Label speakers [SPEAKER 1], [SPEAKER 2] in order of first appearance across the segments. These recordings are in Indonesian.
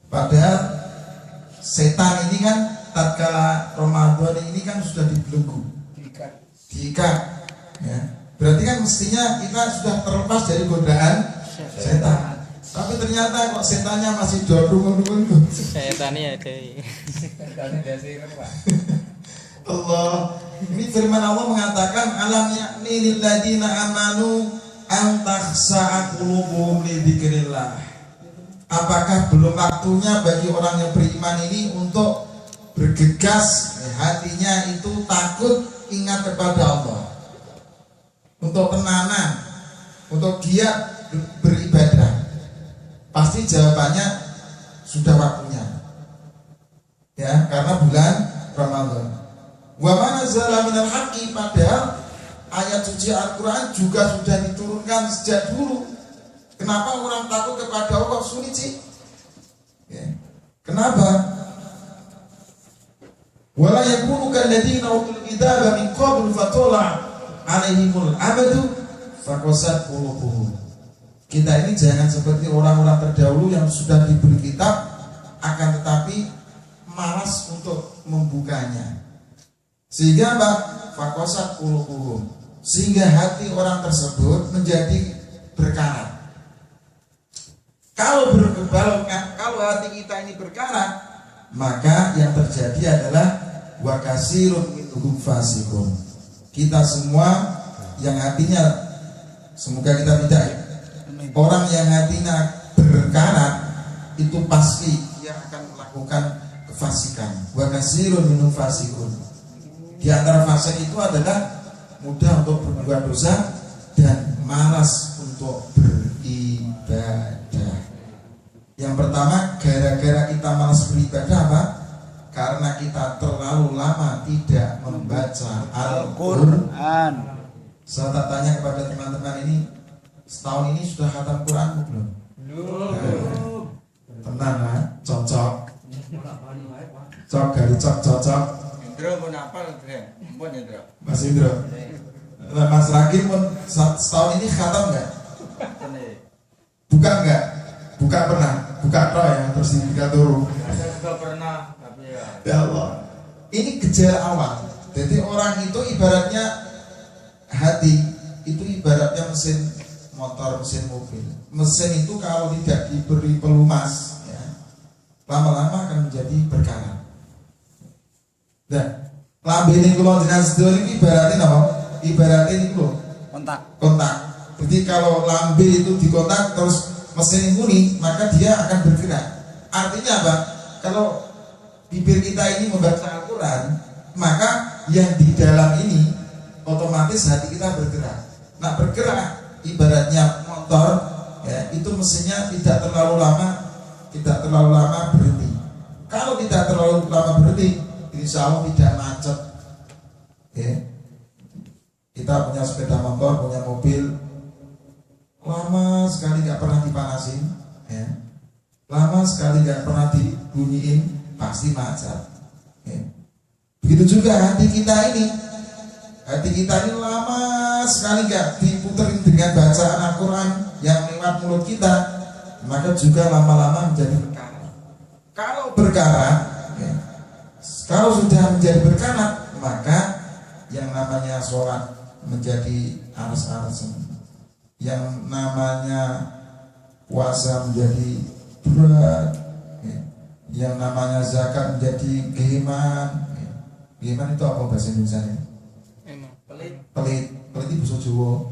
[SPEAKER 1] Padahal setan ini kan tatkala Ramadan ini kan sudah dibelenggu, diikat, ya. Berarti kan mestinya kita sudah terlepas dari godaan setan. Tapi ternyata kok setannya masih dorong.
[SPEAKER 2] Setannya ada.
[SPEAKER 1] Allah, ini firman Allah mengatakan alam yakni lil ladina amanu an takhsa'a qulubuhum li dzikrillah. Apakah belum waktunya bagi orang yang beriman ini untuk bergegas hatinya itu takut ingat kepada Allah, untuk tenanan, untuk giat beribadah? Pasti jawabannya sudah waktunya, ya, karena bulan Ramadan. Wa man nazala minal haqqi, padahal ayat suci Al-Quran juga sudah diturunkan sejak dulu. Kenapa orang takut kepada Allah sulit sih? Ya. Kenapa? Wala yakunu kalladzina utul kitaba min qablu fatala alaihimul amadu faqasat qulubuhum. Kita ini jangan seperti orang-orang terdahulu yang sudah diberi kitab akan tetapi malas untuk membukanya. Sehingga apa? Faqasat qulubuhum. Sehingga hati orang tersebut menjadi berkarat. Kalau hati kita ini berkarat, maka yang terjadi adalah wa kasirun minhum fasiqun. Kita semua yang hatinya, semoga kita tidak, orang yang hatinya berkarat itu pasti dia akan melakukan kefasikan. Wa kasirun minhum fasiqun. Di antara fasik itu adalah mudah untuk berbuat dosa dan malas untuk beribadah. Yang pertama, gara-gara kita malas beribadah apa? Karena kita terlalu lama tidak membaca Al-Quran. Saya tak tanya kepada teman-teman ini, setahun ini sudah khatam Quran belum? Belum. Tenang lah, cocok. Cocok.
[SPEAKER 3] Indro pun apa Indro? Pun Indro.
[SPEAKER 1] Mas Indro. Mas Ragil pun setahun ini khatam enggak? Buka enggak? Buka pernah? Buka toh ya, terus dibuka turun.
[SPEAKER 3] Saya juga pernah, tapi
[SPEAKER 1] Ya Allah. Ini gejala awal. Jadi orang itu ibaratnya hati itu ibaratnya mesin motor, mesin mobil. Mesin itu kalau tidak diberi pelumas, ya, lama-lama akan menjadi berkarat. Nah, lambe ini kalau jenengan sedaya iki ibaratnya apa? Ibaratnya ini lho, kontak. Jadi kalau lambe itu dikontak terus mesin ini, maka dia akan bergerak. Artinya apa? Kalau bibir kita ini membaca Al-Quran, maka yang di dalam ini otomatis hati kita bergerak. Nah, bergerak ibaratnya motor, ya, itu mesinnya tidak terlalu lama berhenti. Kalau tidak terlalu lama berhenti, insya Allah tidak macet. Ya. Kita punya sepeda motor, punya mobil, lama sekali nggak pernah dipanasin, ya. Lama sekali nggak pernah dibunyiin, pasti macet. Ya. Begitu juga hati kita ini lama sekali nggak diputerin dengan bacaan Al-Quran yang lewat mulut kita, maka juga lama-lama menjadi berkarat. Kalau berkarat, ya, kalau sudah menjadi berkarat, maka yang namanya sholat menjadi aras-arasan, yang namanya puasa menjadi berat, ya, yang namanya zakat menjadi geman. Ya. Geman itu apa bahasa Indonesia ini? Pelit itu bahasa Jawa.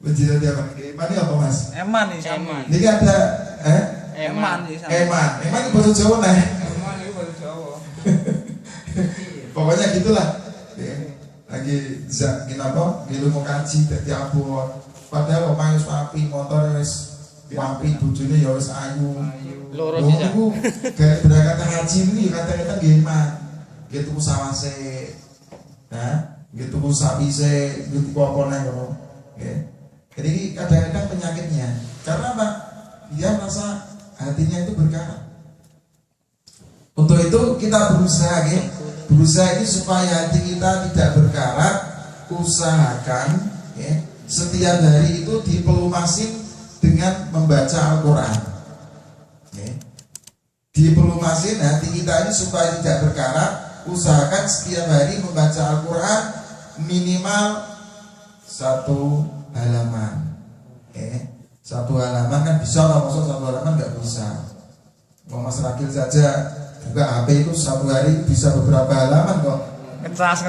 [SPEAKER 1] menjadi apa? Geman itu apa, Mas?
[SPEAKER 4] Eman.
[SPEAKER 1] Ini ada
[SPEAKER 4] Eman
[SPEAKER 1] itu bahasa Jawa nih.
[SPEAKER 4] Eman itu bahasa Jawa.
[SPEAKER 1] Pokoknya gitulah. Ya. Lagi kenapa? Gilu mau kaji dadi abot. Padahal omahe wis api, motor wis api, bojone ya wis ayu.
[SPEAKER 2] Loro sisa.
[SPEAKER 1] Kayak berangkat haji ini kata-kata geman. Gitu sawase. Nah, gitu sapi se, gitu apa nih ngono. Jadi kadang-kadang penyakitnya. Karena apa? Dia merasa hatinya itu berkarat. Untuk itu kita berusaha, ya. Berusaha ini supaya hati kita tidak berkarat. Usahakan, ya, setiap hari itu dipelumasin dengan membaca Al-Quran. Okay. Diplumasin hati kita ini supaya tidak berkarat. Usahakan setiap hari membaca Al-Quran minimal 1 halaman. Okay. 1 halaman kan bisa, kalau masuk 1 halaman nggak bisa. Kalau Mas Rakil saja buka HP itu 1 hari bisa beberapa halaman kok.
[SPEAKER 4] Ngecas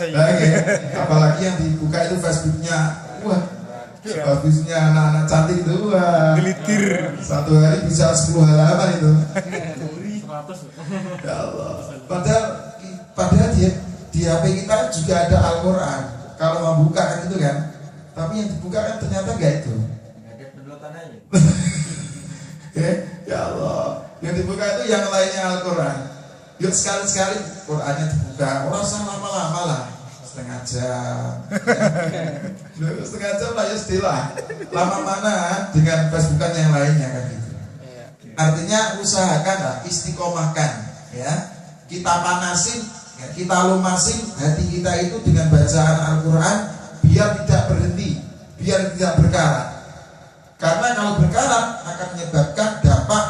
[SPEAKER 4] ya.
[SPEAKER 1] Nah, ya. Apalagi yang dibuka itu Facebooknya, wah, Facebooknya anak-anak cantik itu, wah,
[SPEAKER 4] Gelitir.
[SPEAKER 1] 1 hari bisa 10 halaman itu. Ya Allah. Padahal di HP kita juga ada Al-Quran. Kalau mau buka kan itu kan, tapi yang dibuka kan ternyata enggak itu.
[SPEAKER 3] Ada penulisan aja.
[SPEAKER 1] Ya Allah, yang dibuka itu yang lainnya Al-Quran. Yuk sekali-sekali Qurannya dibuka, orang usah lama-lama lah, setengah jam. Setengah jam lah ya sedih. Lama mana dengan Facebookan yang lainnya kan gitu. Artinya usahakan lah, istiqomahkan ya. Kita panasin, ya, kita lumasin hati kita itu dengan bacaan Al-Quran biar tidak berhenti, biar tidak berkarat. Karena kalau berkarat akan menyebabkan dampak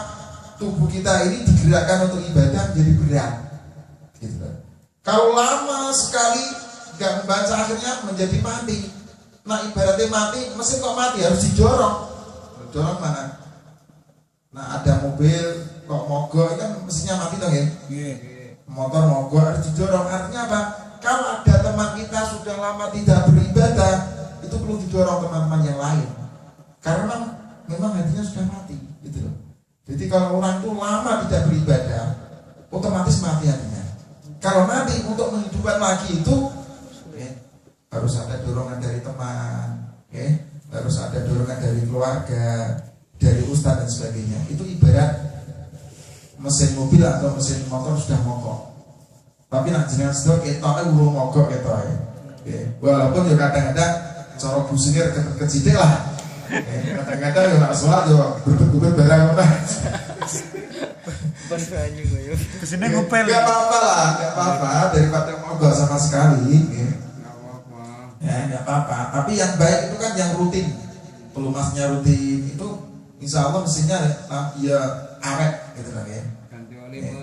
[SPEAKER 1] tubuh kita ini digerakkan untuk ibadah menjadi berat. Gitu. Kalau lama sekali nggak membaca akhirnya menjadi mati. Nah ibaratnya mati, mesin kok mati harus didorong. Dorong mana? Nah ada mobil kok mogok kan mesinnya mati dong ya. Motor mogok harus didorong. Artinya apa? Kalau ada teman kita sudah lama tidak beribadah, itu perlu didorong teman-teman yang lain. Karena memang hatinya sudah mati, gitu loh. Jadi kalau orang itu lama tidak beribadah, otomatis mati hatinya. Kalau mati untuk menghidupkan lagi itu, harus ada dorongan dari teman, harus ada dorongan dari keluarga, dari ustadz dan sebagainya. Itu ibarat mesin mobil atau mesin motor sudah mogok. Tapi nak jenengan sedok ketoknya urung mogok ketoke. Walaupun ya kadang-kadang cara businir kecil lah. Kadang-kadang ya nak sholat ya berbet-berbet barang apa.
[SPEAKER 2] Ban banyu koyo.
[SPEAKER 4] Kesini ngupel.
[SPEAKER 1] Gak apa-apa lah, gak apa-apa daripada mogok sama sekali. Ya gak apa-apa. Tapi yang baik itu kan yang rutin, pelumasnya rutin itu, insya Allah mesinnya ya awet gitu lah ya.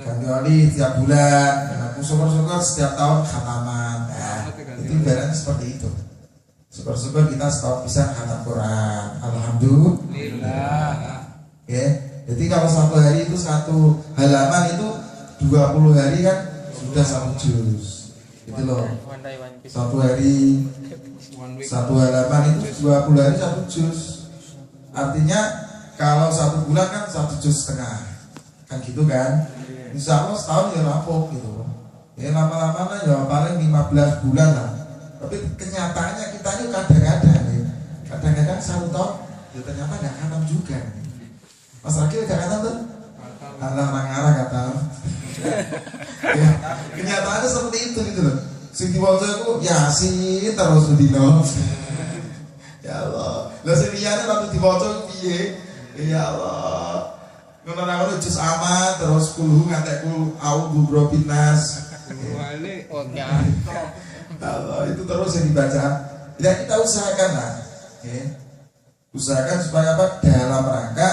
[SPEAKER 1] Ganti oli tiap bulan, syukur-syukur setiap tahun khataman. Nah, itu ibaratnya seperti itu. Syukur-syukur kita setahun bisa khatam Quran. Alhamdulillah. Ya, jadi kalau 1 hari itu 1 halaman itu 20 hari kan sudah 1 juz. Gitu loh. 1 hari 1 halaman itu 20 hari 1 juz. Artinya kalau 1 bulan kan 1 juz setengah. Kan gitu kan? Insya Allah setahun ya rampung gitu. Ya lama-lama ya paling 15 bulan lah. Tapi kenyataannya kita ini kadang-kadang 1 tahun ya ternyata nggak khatam juga. Mas Rakil nggak khatam tuh? Alah orang-orang nggak tahu. Ya, kenyataannya seperti itu gitu loh. Sing diwaca iku Yasin terus dino. Ya Allah. Lah sing liyane waktu diwaca piye? Ya Allah. Ngono-ngono juz amat terus kulhu ngantek kul a'udzu birabbinas.
[SPEAKER 2] Oh ya.
[SPEAKER 1] Allah itu terus yang dibaca. Ya kita usahakan lah. Usahakan supaya apa? Dalam rangka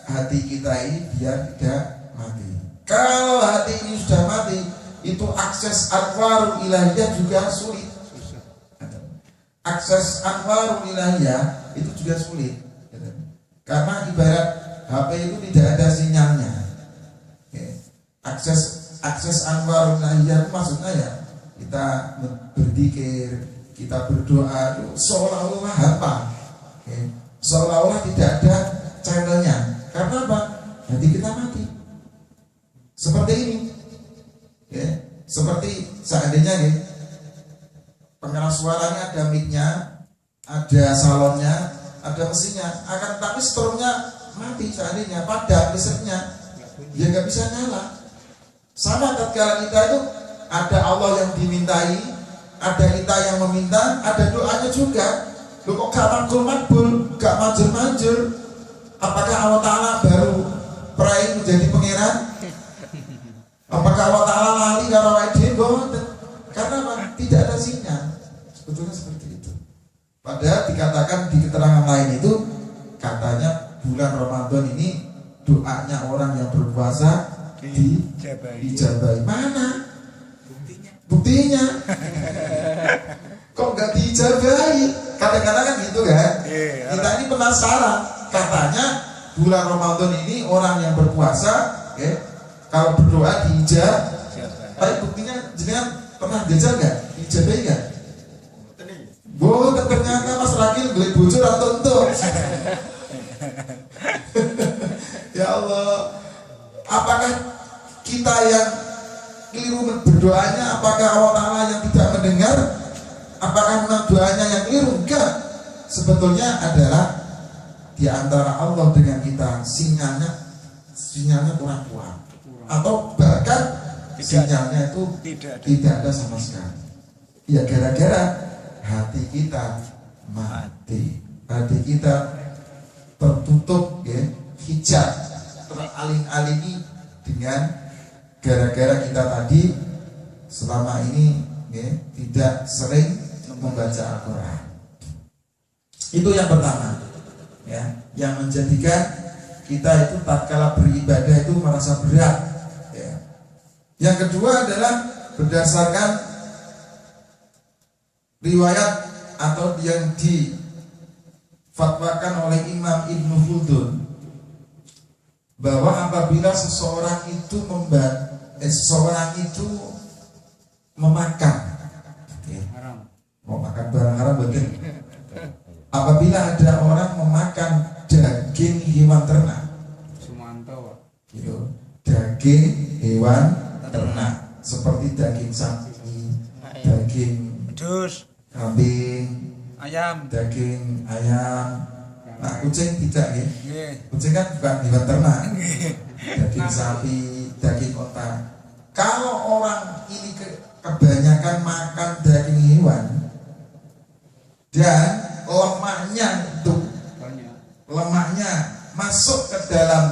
[SPEAKER 1] hati kita ini biar tidak mati. Kalau hati ini sudah mati, itu akses anwarul ilahiyah juga sulit. Akses anwarul ilahiyah itu juga sulit. Karena ibarat HP itu tidak ada sinyalnya. Akses anwarul ilahiyah maksudnya ya kita berzikir, kita berdoa itu seolah-olah hampa. Seolah-olah tidak ada channelnya. Karena apa? Hati kita mati. Seperti ini. Seperti seandainya nih, pengeras suaranya ada mic-nya, ada salonnya, ada mesinnya. Akan tapi strumnya mati seandainya, padam listriknya, dia nggak bisa nyala. Sama tatkala kita itu ada Allah yang dimintai, ada kita yang meminta, ada doanya juga. Loh kok gak makbul, gak manjur-manjur? Apakah Allah Ta'ala baru prai menjadi pangeran? Apakah Allah Ta'ala lali karo wae karena apa? Tidak ada sinyal. Sebetulnya seperti itu. Padahal dikatakan di keterangan lain itu katanya bulan Ramadan ini doanya orang yang berpuasa dijabahi. Mana buktinya? Kok nggak dijabahi? Kadang-kadang kan gitu kan. Kita ini penasaran. Katanya bulan Ramadan ini orang yang berpuasa, kalau berdoa diijabahi. Tapi buktinya jenengan pernah jajal nggak? Dijabahi nggak? Bu, ternyata Mas Rakil beli bujur atau entuk? Ya Allah, apakah kita yang keliru berdoanya? Apakah Allah Ta'ala yang tidak mendengar? Apakah memang doanya yang keliru? Enggak. Sebetulnya adalah di antara Allah dengan kita sinyalnya kurang kuat, atau bahkan sinyalnya itu tidak ada sama sekali. Ya gara-gara hati kita mati, hati kita tertutup, hijab, teraling-alingi dengan gara-gara kita tadi selama ini tidak sering membaca Al-Quran. Itu yang pertama, yang menjadikan kita itu tatkala beribadah itu merasa berat. Yang kedua adalah berdasarkan riwayat atau yang difatwakan oleh Imam Ibnu Khaldun, bahwa apabila seseorang itu memakan mau makan barang haram, betul. Apabila ada orang memakan daging hewan ternak, daging hewan ternak seperti daging sapi, daging kambing, daging ayam. Nah, kucing tidak, kucing kan bukan hewan ternak. Daging sapi, daging otak. Kalau orang ini kebanyakan makan daging hewan dan lemaknya masuk ke dalam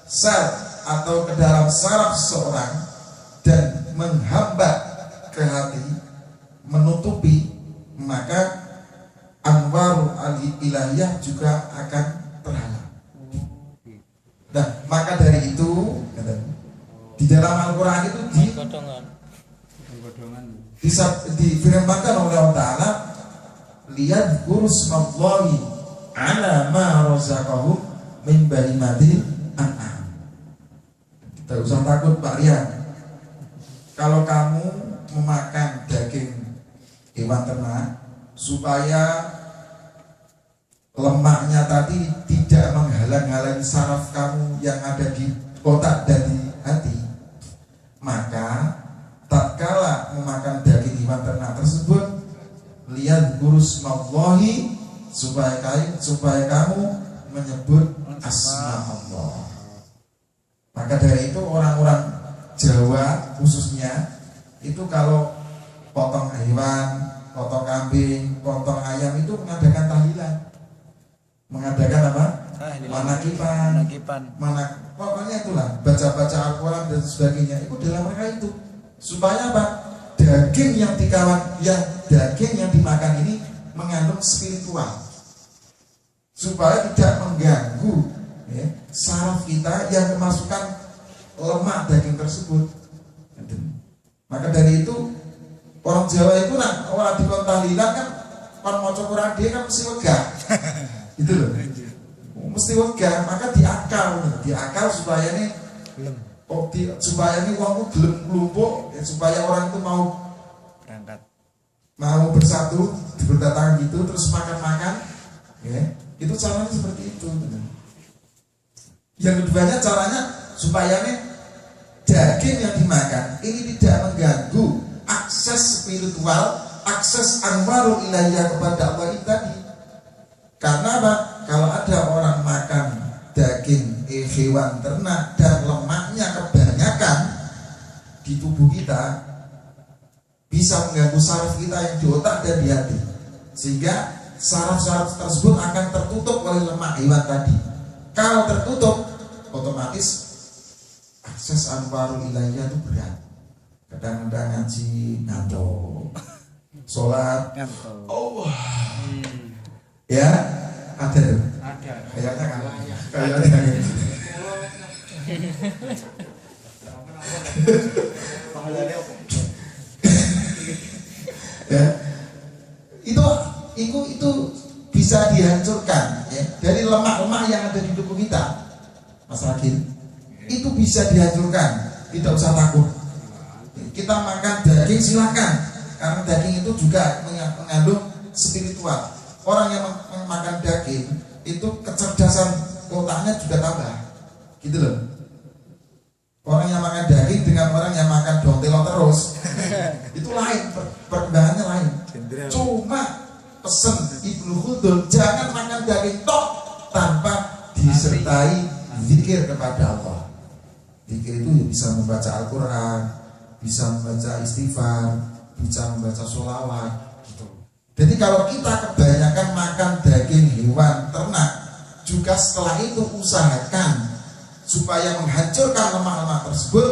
[SPEAKER 1] sel atau ke dalam saraf seseorang dan menghambat ke hati, menutupi, maka anwarul ilahiyah juga akan terhalang. Nah, maka dari itu di dalam Al-Quran itu difirmankan oleh Allah Ta'ala, liyadhkuru smallahi ala ma razaqahum min bahimatil an'am. Tidak usah takut Pak Rian, kalau kamu memakan daging hewan ternak, supaya lemaknya tadi tidak menghalang-halangi saraf kamu yang ada di otak dan di hati, maka tatkala memakan daging hewan ternak tersebut, lihat gurus mallahi, supaya kamu menyebut asma Allah. Maka dari itu orang-orang Jawa khususnya itu kalau potong hewan, potong kambing, potong ayam itu mengadakan tahlilan, mengadakan apa? Manakipan, pokoknya itulah, baca-baca Al-Quran dan sebagainya. Itu dalam mereka itu supaya apa? Daging yang dimakan ini mengandung spiritual, supaya tidak mengganggu saraf kita yang kemasukan lemak daging tersebut. Maka dari itu orang Jawa itu orang di tahlilan kan maca Quran dia kan mesti wegah. Itu loh. Mesti wegah, maka diakal supaya ini supaya ini uangmu gelem kelompok, supaya orang itu mau berangkat, mau bersatu, berdatangan gitu, terus makan-makan, itu caranya seperti itu. Yang keduanya caranya supaya ini daging yang dimakan ini tidak mengganggu akses spiritual, akses anwarul ilahiyah kepada Allah ini tadi. Karena apa? Kalau ada orang makan daging hewan ternak dan lemaknya kebanyakan di tubuh kita, bisa mengganggu saraf kita yang di otak dan di hati, sehingga saraf-saraf tersebut akan tertutup oleh lemak hewan tadi. Kalau tertutup, otomatis akses anwarul ilahiyah itu berat. Kadang-kadang ngaji ngantuk, sholat, ya ada tuh. Kayaknya kan. Kayaknya. Ya. Itu bisa dihancurkan ya. Dari lemak-lemak yang ada di tubuh kita, Mas Ragil, itu bisa dihancurkan. Tidak usah takut. Kita makan daging silakan, karena daging itu juga mengandung spiritual. Orang yang makan daging itu kecerdasan otaknya juga tambah, gitu loh. Orang yang makan daging dengan orang yang makan dongtelo terus itu lain, perkembangannya lain. Cuma pesen Ibnu Khaldun, jangan makan daging tok tanpa disertai zikir kepada Allah. Zikir itu ya bisa membaca Al-Quran, bisa membaca istighfar, bisa membaca sholawat gitu. Jadi kalau kita kebanyakan makan daging hewan ternak, juga setelah itu usahakan supaya menghancurkan lemak-lemak tersebut,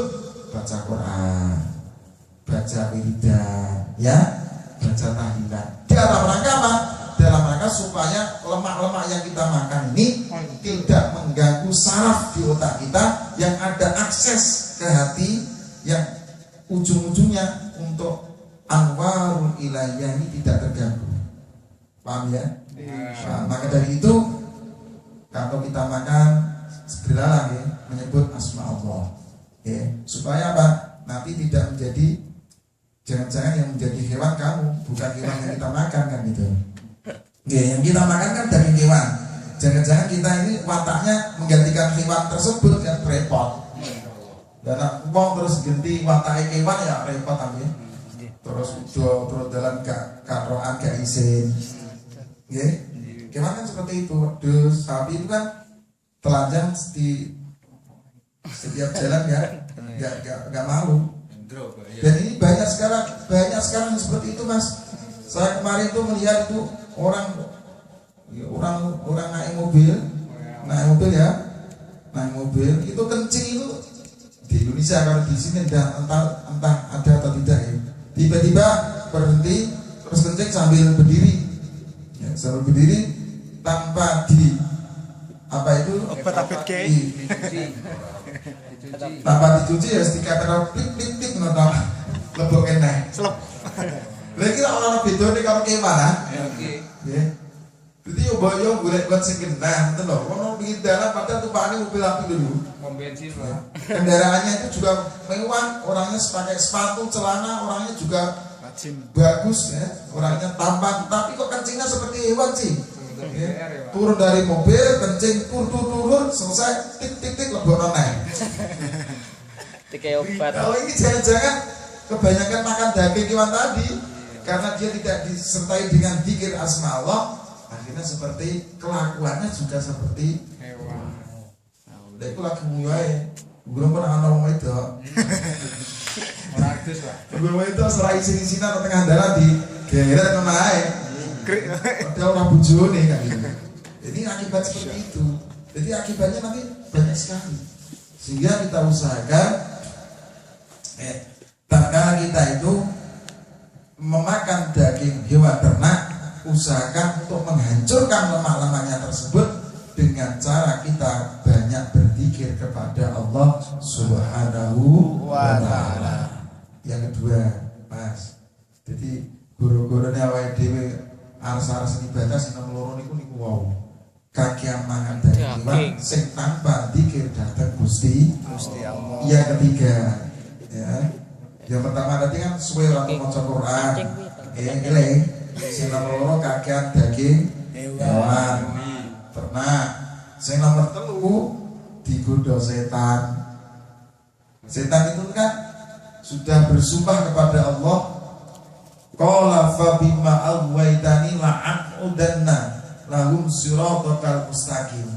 [SPEAKER 1] baca Quran, baca wiridan, ya, baca tahlilan. Dalam rangka apa? Dalam rangka supaya lemak-lemak yang kita makan ini tidak mengganggu saraf di otak kita yang ada akses ke hati, yang ujung-ujungnya untuk anwarul ilahiyah ini tidak terganggu. Paham ya? Nah, maka dari itu kalau kita makan segeralah ya, menyebut asma Allah ya, supaya apa? Nanti tidak menjadi, jangan-jangan yang menjadi hewan kamu, bukan hewan yang kita makan kan gitu ya. Yang kita makan kan daging hewan, jangan-jangan kita ini wataknya menggantikan hewan tersebut, kan repot. Dan uang terus ganti wataknya hewan ya repot ya. Terus dalam karoan gak izin ya. Hewan kan seperti itu. Dus sapi itu kan telanjang di setiap jalan ya, nggak malu. Dan ini banyak sekarang yang seperti itu, Mas. Saya kemarin tuh melihat itu orang naik mobil ya, naik mobil itu kencing itu di Indonesia, kalau di sini entah ada atau tidak ya. Tiba-tiba berhenti terus kencing sambil berdiri, ya, sambil berdiri tanpa di apa itu tanpa dicuci ya, dikatakan plik nonton lebok enak selop. Lagi orang beda nih kalau gimana? Ya. Jadi yo golek buat sing genah ngoten lho. Ono pinggir dalan padahal tumpakane mobil api dulu. Pom bensin lah. Kendaraannya itu juga mewah, orangnya pakai sepatu, celana, orangnya juga bagus ya, orangnya tampan, tapi kok kencingnya seperti hewan sih. Ya. Turun dari mobil, kencing, turun, selesai, tik lebok naik.
[SPEAKER 2] Tiga obat.
[SPEAKER 1] Kalau ini jangan-jangan kebanyakan makan daging hewan tadi, karena dia tidak disertai dengan zikir asma Allah, akhirnya seperti kelakuannya juga seperti hewan. Nah, itu lagi mulai, belum pernah ngomong itu. Praktis lah. Belum itu serai sini atau tengah dalan di geret naik. Ada orang bujone kan gitu. Jadi akibat seperti itu. Jadi akibatnya nanti banyak sekali. Sehingga kita usahakan tatkala kita itu memakan daging hewan ternak, usahakan untuk menghancurkan lemak-lemaknya tersebut dengan cara kita banyak berzikir kepada Allah Subhanahu wa Ta'ala. Yang kedua, Mas, jadi guru-gurunya awake dhewe aras-aras ibadah sing nomor 2 niku wow. Kakian mangan daging hewan sing tanpa zikir dhateng Gusti Allah. Yang ketiga, ya. Yang pertama tadi kan suwe ora maca Quran. Eling. Sing nomor 2 kakean daging hewan ternak. Sing nomor 3 digoda setan. Setan itu kan sudah bersumpah kepada Allah, qala fa bima aghwaytani la'aqudanna lahum siratal mustaqim.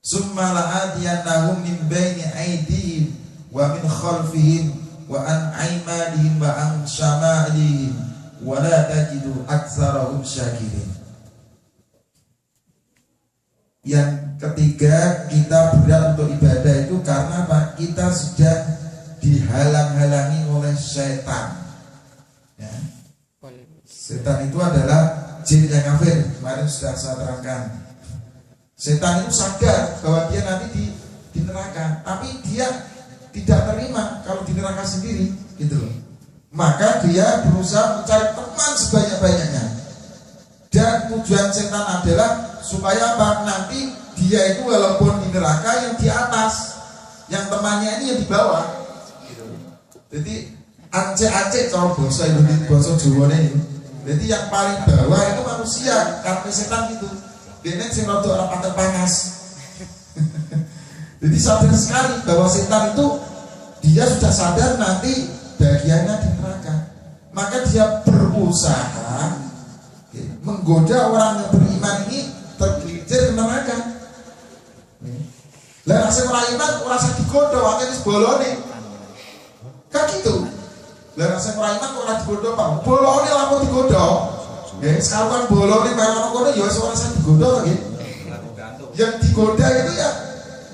[SPEAKER 1] Summa la'adiyannahum min baini aydihim wa min khalfihim wa an aymanihim wa an shama'ilihim wa la tajidu aktsarahum syakirin. Yang ketiga, kita berat untuk ibadah itu karena apa? Kita sudah dihalang-halangi oleh setan ya. Setan itu adalah jin yang kafir, kemarin sudah saya terangkan Setan itu sadar bahwa dia nanti di neraka, tapi dia tidak terima kalau di neraka sendiri, gitu loh. Maka dia berusaha mencari teman sebanyak-banyaknya. Dan tujuan setan adalah supaya apa? Nanti dia itu walaupun di neraka yang di atas, yang temannya ini yang di bawah. Gitu. Jadi ance-ance cara bahasa Indonesia, bahasa Jawa ini. Jadi yang paling bawah itu manusia, karena setan gitu. Dia sing rada ora patek panas. Jadi sadar sekali bahwa setan itu dia sudah sadar nanti bagiannya di neraka. Maka dia berusaha menggoda orang yang beriman ini tergelincir ke neraka. Lah rasa ora iman ora usah digoda wae wis bolone. Kan gitu. Lah rasa ora iman ora digoda Pak. Bolone lampun digoda. Nggih, sekarang bolone barang kono ya wis ora usah digoda nggih. Yang digoda itu ya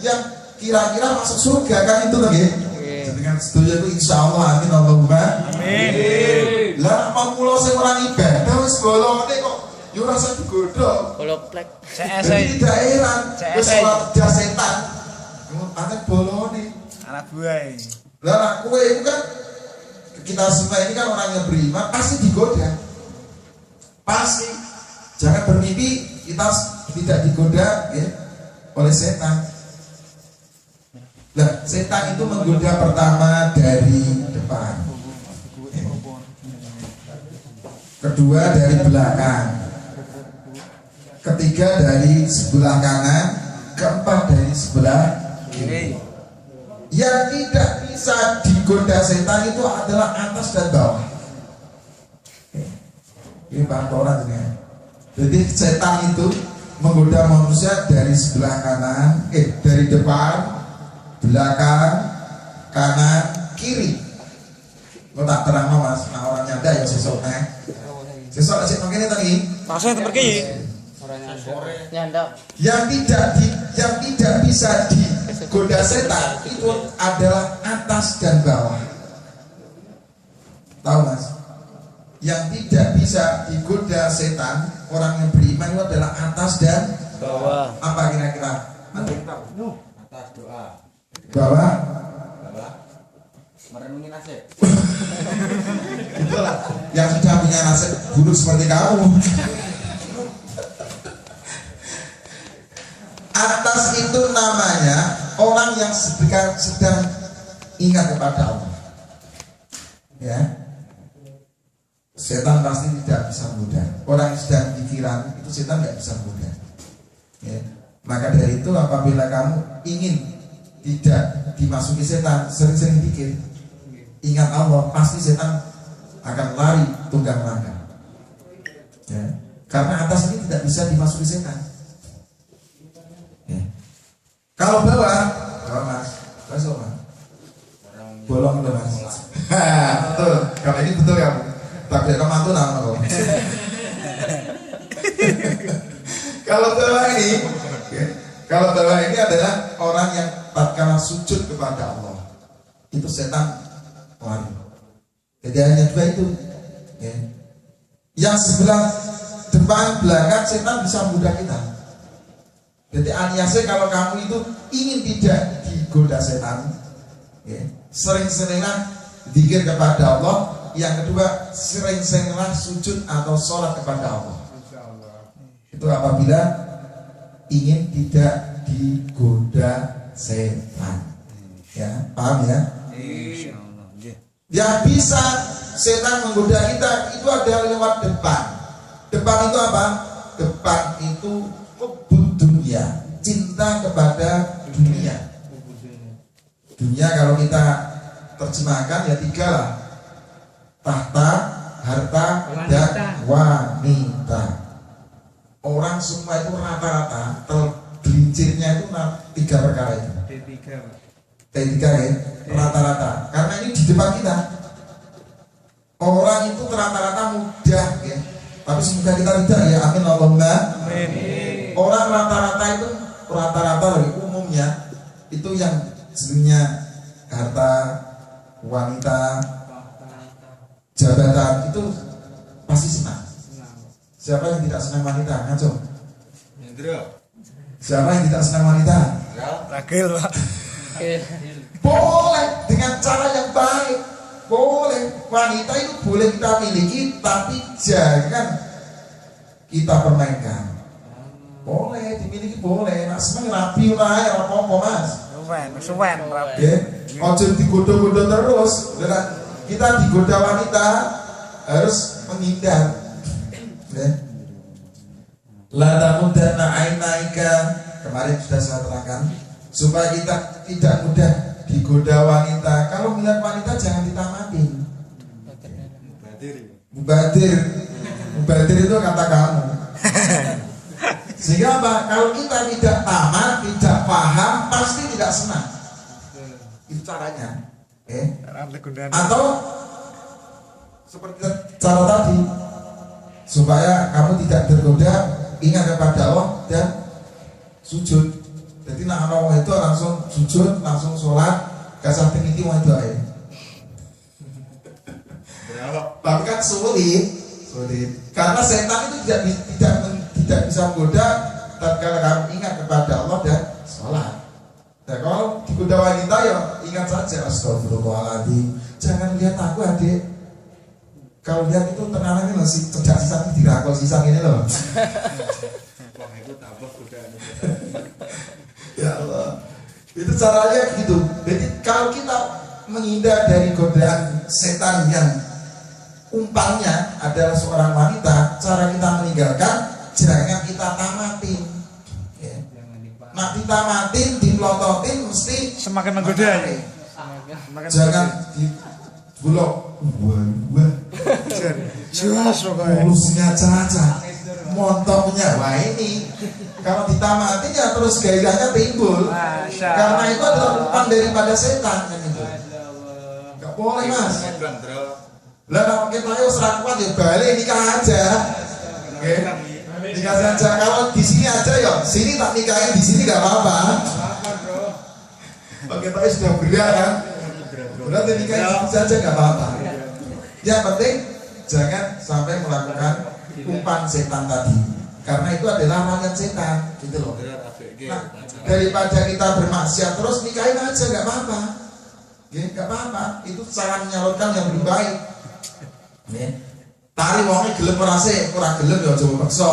[SPEAKER 1] yang kira-kira masuk surga kan itu nggih. Dengan setuju itu insyaallah amin Allahumma amin. Lah apa mulo sing ora ibadah wis bolone kok yo ora usah digodha.
[SPEAKER 2] Koloplek.
[SPEAKER 4] CS
[SPEAKER 1] Jadi daerah wis ora ada setan. Ane bolone
[SPEAKER 4] anak buah.
[SPEAKER 1] lah kowe itu kan kita semua ini kan orang yang beriman pasti digoda. Pasti. Jangan bermimpi kita tidak digoda ya, oleh setan. Nah, setan itu menggoda pertama dari depan, kedua dari belakang, ketiga dari sebelah kanan, keempat dari sebelah kiri. Yang tidak bisa digoda setan itu adalah atas dan bawah. Ini pantoran ya. Jadi setan itu menggoda manusia dari sebelah kanan, dari depan, belakang, kanan, kiri. Lo tak terang mas, nah orang nyanda ya sesok sesok aja mungkin tadi.
[SPEAKER 4] Maksudnya pergi.
[SPEAKER 2] Nyanda.
[SPEAKER 1] Yang tidak bisa digoda setan itu adalah atas dan bawah. Tahu mas? Yang tidak bisa digoda setan orang yang beriman itu adalah atas dan
[SPEAKER 2] Bawah.
[SPEAKER 1] apa kira-kira?
[SPEAKER 3] Atas doa.
[SPEAKER 1] Bawah.
[SPEAKER 3] Merenungi nasib.
[SPEAKER 1] Itulah yang sudah punya nasib buruk seperti kamu. Atas itu namanya orang yang sedang ingat kepada Allah. Ya. Setan pasti tidak bisa mudah. Orang yang sedang pikiran itu setan tidak bisa mudah. Ya. Maka dari itu apabila kamu ingin tidak dimasuki setan, sering-sering pikir, ingat Allah, pasti setan akan lari tunggang langgang. Ya. Karena atas ini tidak bisa dimasuki setan. Ya. Kalau bawah mas, masuk mas, bolong itu mas. Betul, kalau ini betul kamu. Tapi kamu mantu nama kok. Kalau bawah ini adalah orang yang tatkala sujud kepada Allah, itu setan lari. Jadi hanya dua itu. Ya. Yang sebelah depan belakang setan bisa mudah kita. Jadi aniasnya kalau kamu itu ingin tidak digoda setan, ya, sering-seringlah zikir kepada Allah. Yang kedua, sering-seringlah sujud atau sholat kepada Allah. Itu apabila ingin tidak digoda setan. Ya, paham ya? Yang bisa setan menggoda kita itu adalah lewat depan. Depan itu apa? Depan itu hubud dunia, cinta kepada dunia. Dunia kalau kita terjemahkan ya tiga lah. Tahta, harta, dan wanita. Orang semua itu rata-rata tergelincirnya itu tiga perkara itu. T3 ya, rata-rata. Karena ini di depan kita. Orang itu rata-rata mudah ya. Tapi semoga kita tidak ya, amin Allahumma amin. Orang rata-rata itu rata-rata dari umumnya itu yang sebenarnya harta, wanita, jabatan itu pasti senang. Siapa yang tidak senang wanita? Ngaco.
[SPEAKER 3] Hendro.
[SPEAKER 1] Siapa yang tidak senang wanita?
[SPEAKER 4] Ragil, Pak.
[SPEAKER 1] Boleh dengan cara yang baik. Boleh, wanita itu boleh kita miliki, tapi jangan kita permainkan. Boleh dimiliki, boleh. Nak seneng rapi lah, ya apa-apa mas.
[SPEAKER 4] Suwen, rapi.
[SPEAKER 1] Ya, ojo digoda-goda terus. Kita digoda wanita harus menghindar. Ya. La tamudanna ainaika, kemarin sudah saya terangkan, supaya kita tidak mudah digoda wanita. Kalau melihat wanita jangan ditamatin. Mubadir itu kata kamu. Sehingga apa? Kalau kita tidak tamat, tidak paham, pasti tidak senang. Itu caranya. Atau seperti cara tadi, supaya kamu tidak tergoda, ingat kepada Allah dan sujud. Jadi nak orang itu langsung sujud, langsung sholat, kasih tinggi mau itu aja. Tapi kan sulit. Karena setan itu tidak bisa menggoda tatkala kamu ingat kepada Allah dan sholat. Nah kalau digoda wanita ya ingat saja, astagfirullahaladzim, jangan lihat aku adik. Kalau lihat itu ternyata masih sejak sisa dirakol sisa ini loh.
[SPEAKER 3] Wah itu tambah godaan.
[SPEAKER 1] Ya Allah, itu caranya gitu. Jadi kalau kita menghindar dari godaan setan yang umpamanya adalah seorang wanita, cara kita meninggalkan jangan kita tamatin. Ya. Nah ditamatin, dipelototin mesti
[SPEAKER 4] Semakin menggoda.
[SPEAKER 1] jangan di bulog. Wah.
[SPEAKER 4] Jelas pokoknya.
[SPEAKER 1] Mulusnya caca, montoknya. Wah ini kalau ditamatin ya terus gairahnya timbul.
[SPEAKER 4] Masya
[SPEAKER 1] Karena itu adalah
[SPEAKER 4] Allah.
[SPEAKER 1] umpan daripada setan kan itu. Gak boleh mas. Lah kalau kita ayo serak kuat ya balik nikah aja. Oke. Nikah saja. Kalau di sini aja ya, sini tak nikahin di sini gak apa-apa. Oke, tapi sudah berat kan? Berarti nikahin di sini saja gak apa-apa. Yang penting jangan sampai melakukan umpan setan tadi. Karena itu adalah rakyat setan, gitu loh. Nah, daripada kita bermaksiat terus nikahin aja gak apa-apa. Ya, gak apa-apa. Itu cara menyalurkan yang lebih baik. Ya. Tari wongnya gelem merasa, kurang gelem ya coba paksa.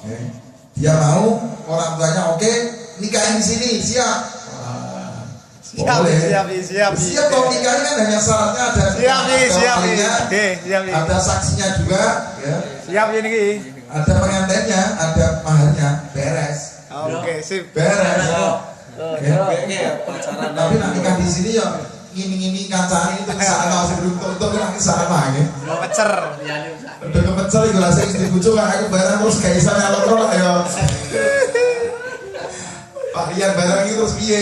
[SPEAKER 1] Ya. Dia mau, orang tuanya oke, nikahin di sini, siap. Siap kalau nikahin kan hanya syaratnya ada ada saksinya juga, ya.
[SPEAKER 4] Siap ini.
[SPEAKER 1] Ada pengantinnya, ada maharnya, beres.
[SPEAKER 4] Oke, sip.
[SPEAKER 1] Beres.
[SPEAKER 3] Ya, pacaran.
[SPEAKER 1] Tapi nak nikah di sini ya ngimi-ngimi kancane itu sana sebelum tutup kan sana ya.
[SPEAKER 4] Pecer.
[SPEAKER 1] Udah kepecel iku lah sing dibujuk kan aku barang terus gak iso nyalon lah ya. Pak Rian barang itu terus piye?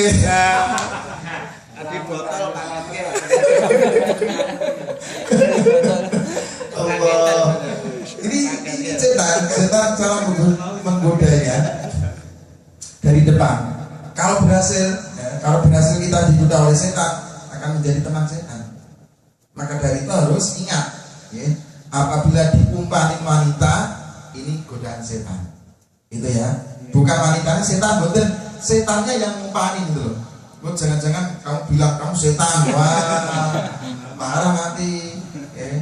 [SPEAKER 3] Adi botol kalatke.
[SPEAKER 1] Allah. Ini setan cara menggodanya dari depan. Kalau berhasil kita digoda oleh setan, akan menjadi teman setan. Maka dari itu harus ingat, ya, apabila diumpanin wanita, ini godaan setan. Itu ya, bukan wanitanya setan, betul. Setannya yang ngumpanin gitu loh. Jangan-jangan kamu bilang kamu setan, wah, marah mati. Ya.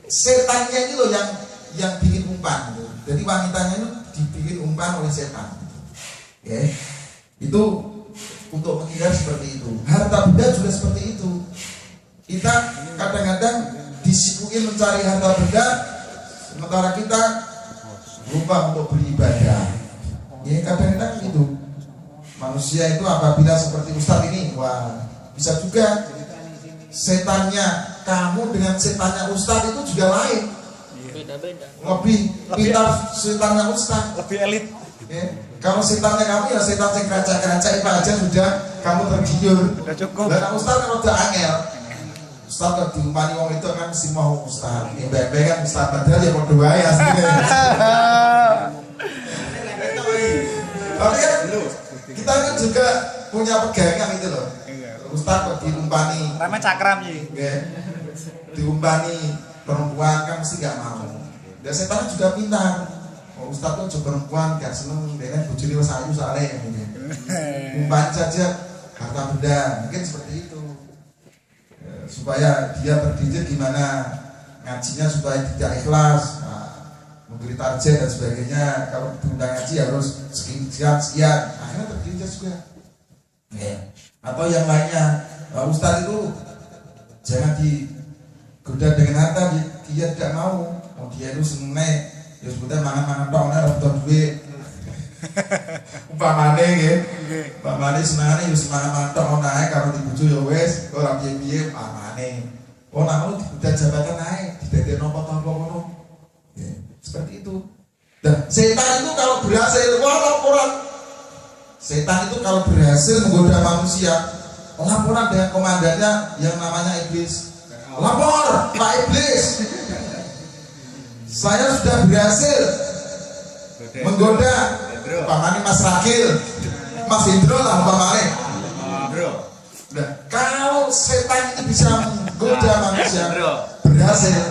[SPEAKER 1] Setannya ini loh yang bikin umpan. Gitu. Jadi wanitanya itu dibikin umpan oleh setan. Ya. Itu untuk menghindar seperti itu. Harta benda juga seperti itu. Kita kadang-kadang disibukin mencari harta benda, sementara kita lupa untuk beribadah. Ya kadang-kadang gitu. Manusia itu apabila seperti Ustadz ini, wah bisa juga setannya kamu dengan setannya Ustadz itu juga lain.
[SPEAKER 2] Beda-beda.
[SPEAKER 1] Lebih pintar setannya Ustadz.
[SPEAKER 4] Lebih elit.
[SPEAKER 1] Ya. Kalau setannya kamu ya setan yang keracak-keracak itu aja sudah kamu tergiur.
[SPEAKER 4] Udah cukup.
[SPEAKER 1] Dan Ustaz kan udah angel. Ustaz kan diumpani wong itu kan mesti mau Ustaz. Ini baik-baik kan Ustaz padahal ya mau doa ya aslinya. Tapi kan kita kan juga punya pegangan itu loh. Ustaz kok diumpani.
[SPEAKER 4] Ramai cakram sih.
[SPEAKER 1] Ya. Diumpani perempuan kan mesti gak mau. Dan setan juga pintar. Oh, Ustaz tuh perempuan gak seneng dengan bojone wis ayu soalnya gitu. Umpan saja harta benda, mungkin seperti itu. Supaya dia terdidik gimana ngajinya supaya tidak ikhlas, memberi target dan sebagainya. Kalau diundang ngaji harus sekian, akhirnya terdidik juga. Atau yang lainnya, Ustaz itu jangan digoda dengan harta, dia tidak mau. Oh, dia itu seneng, ya sebutnya mangan-mangan tok nek ora duit. Umpamane nggih. Umpamane senengane ya mangan-mangan tok onae karo dibojo ya wis, ora piye-piye umpamane. Oh, nak mau digoda jabatan ae, didadekno apa-apa ngono. Seperti itu. Dan setan itu kalau berhasil, laporan. Setan itu kalau berhasil menggoda manusia, laporan dengan komandannya yang namanya iblis. Lapor, Pak Iblis. Saya sudah berhasil menggoda umpamane Mas Rakil, Mas Indro lah umpamane. Nah, kalau setan itu bisa menggoda manusia berhasil,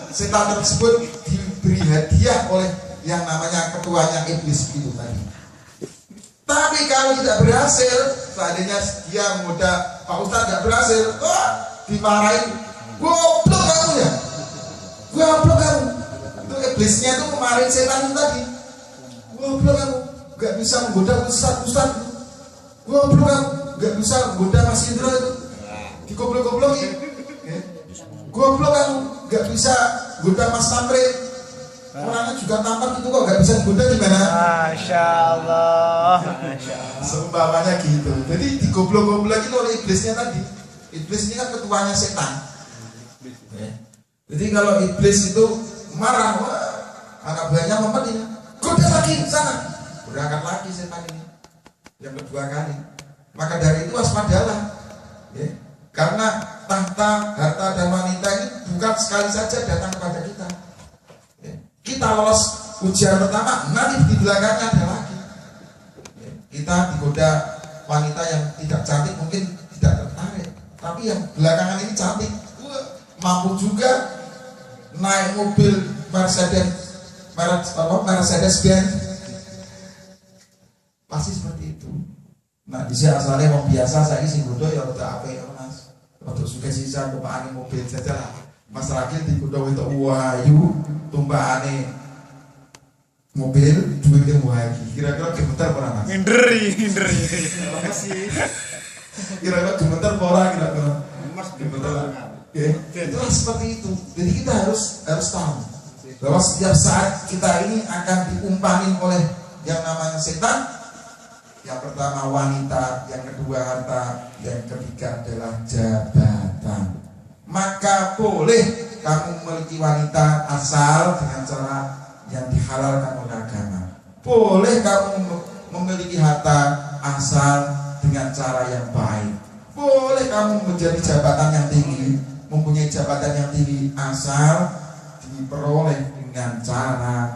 [SPEAKER 1] setan tersebut diberi hadiah oleh yang namanya ketuanya iblis itu tadi. Tapi kalau tidak berhasil, seandainya dia menggoda Pak Ustadz tidak berhasil, dimarahin, goblok kamu ya, goblok kamu. Itu iblisnya itu memarahin setan itu tadi, goblok kamu, gak bisa menggoda Ustadz, goblok kamu, gak bisa menggoda Mas Indro itu, digoblok-goblokin, goblok kamu, gak bisa menggoda Mas Tamri, orangnya juga tampan itu kok gak bisa digoda gimana?
[SPEAKER 4] Masya Allah.
[SPEAKER 1] Seumpamanya gitu. Jadi digoblok-goblokin oleh iblisnya tadi. Iblis ini kan ketuanya setan. Jadi kalau iblis itu marah, anak buahnya mempetin, goda lagi sana, berangkat lagi setan ini yang kedua kali. Maka dari itu waspadalah, karena tahta, harta dan wanita ini bukan sekali saja datang kepada kita. Kita lolos ujian pertama, nanti di belakangnya ada lagi. Kita digoda wanita yang tidak cantik mungkin tidak tertarik. Tapi yang belakangan ini cantik, mampu juga naik mobil Mercedes Benz, pasti seperti itu. Nah, di sini asalnya mau biasa saya sih bodoh ya udah apa ya Mas, untuk suka sisa tumpahan mobil saja lah. Mas Rakil di bodoh itu wahyu tumpahan mobil duitnya wahyu. Kira-kira gemetar pernah Mas?
[SPEAKER 4] Nginderi.
[SPEAKER 3] Apa sih?
[SPEAKER 1] Kira-kira gemetar pora kira-kira.
[SPEAKER 3] Mas gemetar.
[SPEAKER 1] Itulah seperti itu. Jadi kita harus tahu bahwa setiap saat kita ini akan diumpanin oleh yang namanya setan. Yang pertama wanita, yang kedua harta, yang ketiga adalah jabatan. Maka boleh kamu memiliki wanita asal dengan cara yang dihalalkan oleh agama. Boleh kamu memiliki harta asal dengan cara yang baik. Boleh kamu menjadi jabatan yang tinggi, mempunyai jabatan yang tinggi asal diperoleh dengan cara